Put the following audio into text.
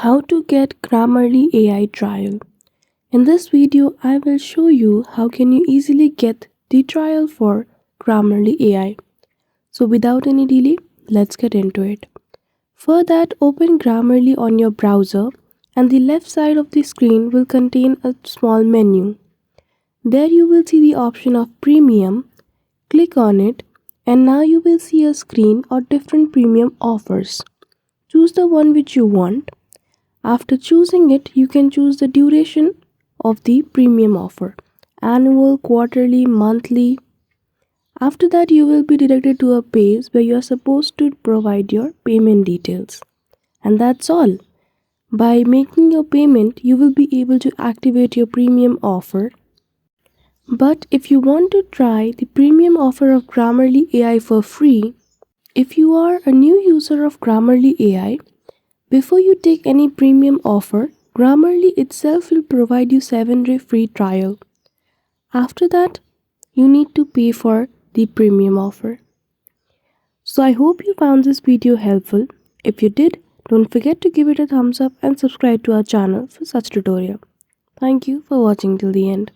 How to get Grammarly AI trial. In this video, I will show you how can you easily get the trial for Grammarly AI. So without any delay, let's get into it. For that, open Grammarly on your browser and the left side of the screen will contain a small menu. There you will see the option of Premium. Click on it and now you will see a screen or different premium offers. Choose the one which you want. After choosing it, you can choose the duration of the premium offer, annual, quarterly, monthly. After that, you will be directed to a page where you are supposed to provide your payment details. And that's all. By making your payment, you will be able to activate your premium offer. But if you want to try the premium offer of Grammarly AI for free, if you are a new user of Grammarly AI, before you take any premium offer, Grammarly itself will provide you 7-day free trial. After that, you need to pay for the premium offer. So I hope you found this video helpful. If you did, don't forget to give it a thumbs up and subscribe to our channel for such tutorial. Thank you for watching till the end.